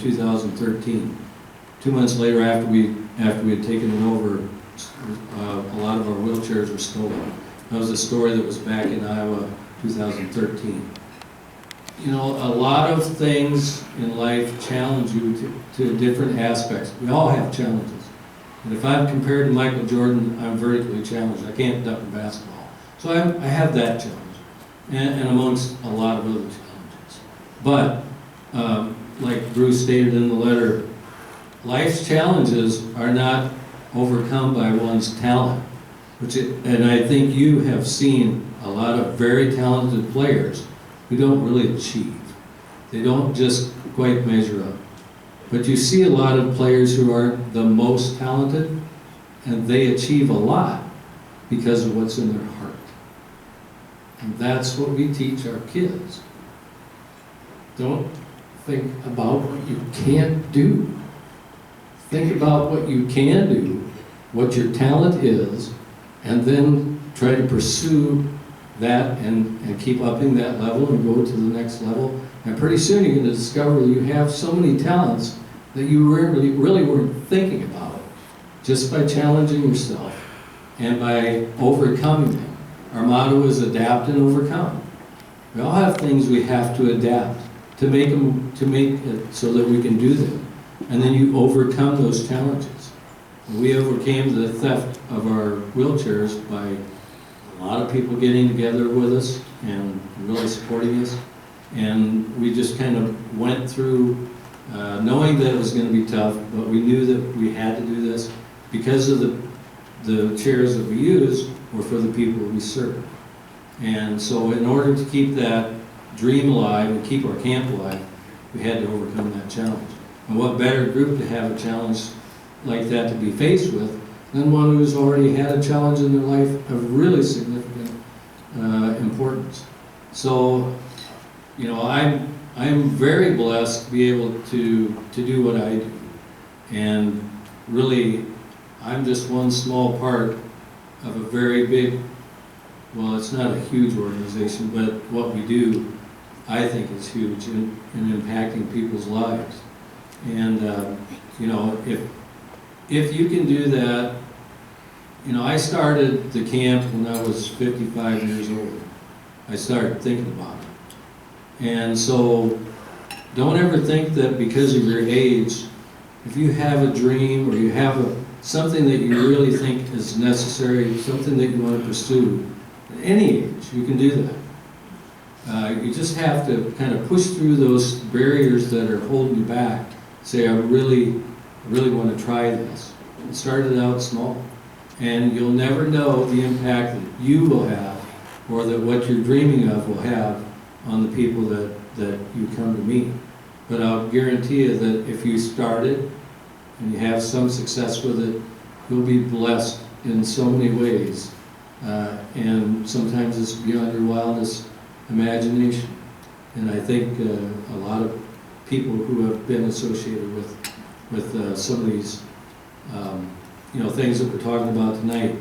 2013. 2 months later, after we had taken it over, a lot of our wheelchairs were stolen. That was a story that was back in Iowa, 2013. You know, a lot of things in life challenge you to different aspects. We all have challenges. And if I'm compared to Michael Jordan, I'm vertically challenged. I can't duck in basketball. So I have that challenge, and amongst a lot of other challenges. But, like Bruce stated in the letter, life's challenges are not overcome by one's talent. And I think you have seen a lot of very talented players who don't really achieve. They don't just quite measure up. But you see a lot of players who aren't the most talented, and they achieve a lot because of what's in their heart. And that's what we teach our kids. Don't think about what you can't do. Think about what you can do, what your talent is, and then try to pursue that and keep upping that level and go to the next level. And pretty soon you're going to discover that you have so many talents that you really weren't thinking about just by challenging yourself and by overcoming them. Our motto is adapt and overcome. We all have things we have to adapt to make it so that we can do them. And then you overcome those challenges. We overcame the theft of our wheelchairs by a lot of people getting together with us and really supporting us. And we just kind of went through knowing that it was going to be tough, but we knew that we had to do this because of the chairs that we use were for the people we serve. And so in order to keep that dream alive and keep our camp alive, we had to overcome that challenge. And what better group to have a challenge like that to be faced with than one who's already had a challenge in their life of really significant importance. So, you know, I'm very blessed to be able to do what I do. And really, I'm just one small part of a very big, well, it's not a huge organization, but what we do, I think, is huge in impacting people's lives. And, you know, if you can do that, you know, I started the camp when I was 55 years old. I started thinking about it. And so don't ever think that because of your age, if you have a dream or you have something that you really think is necessary, something that you want to pursue, at any age, you can do that. You just have to kind of push through those barriers that are holding you back. Say, I really want to try this. And start it out small. And you'll never know the impact that you will have or that what you're dreaming of will have on the people that you come to meet. But I'll guarantee you that if you start it and you have some success with it, you'll be blessed in so many ways. And sometimes it's beyond your wildest imagination. And I think a lot of people who have been associated with some of these you know, things that we're talking about tonight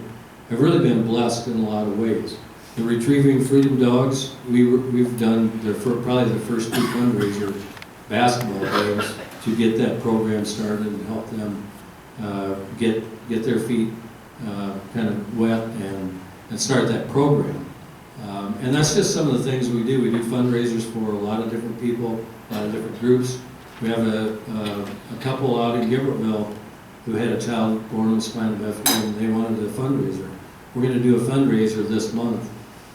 have really been blessed in a lot of ways. The Retrieving Freedom Dogs, we've done probably the first two fundraiser basketball games to get that program started and help them get their feet kind of wet and start that program. And that's just some of the things we do. We do fundraisers for a lot of different people, a lot of different groups. We have a couple out in Gilbertville who had a child born with spinal bifida and they wanted a fundraiser. We're going to do a fundraiser this month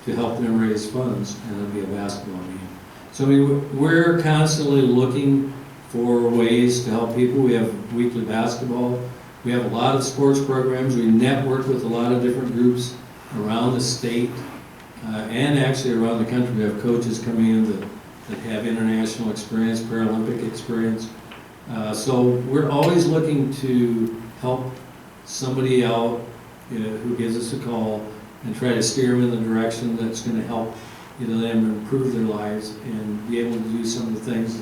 to help them raise funds, and it'll be a basketball game. So I mean, we're constantly looking for ways to help people. We have weekly basketball. We have a lot of sports programs. We network with a lot of different groups around the state and actually around the country. We have coaches coming in that have international experience, Paralympic experience. So we're always looking to help somebody out who gives us a call and try to steer them in the direction that's going to help them improve their lives and be able to do some of the things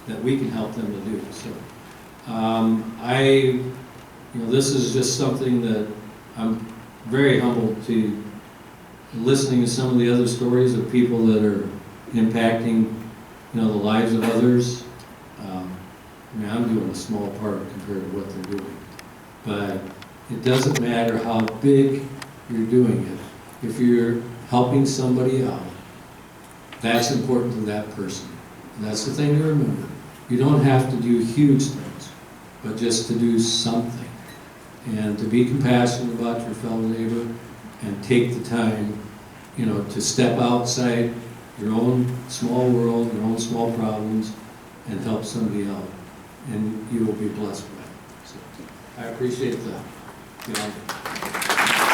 that we can help them to do. So this is just something that I'm very humbled to listening to some of the other stories of people that are impacting the lives of others. I mean, I'm doing a small part compared to what they're doing. But it doesn't matter how big you're doing it. If you're helping somebody out, that's important to that person. And that's the thing to remember. You don't have to do huge things, but just to do something. And to be compassionate about your fellow neighbor and take the time, you know, to step outside your own small world, your own small problems, and help somebody out. And you will be blessed by it. So I appreciate the honor.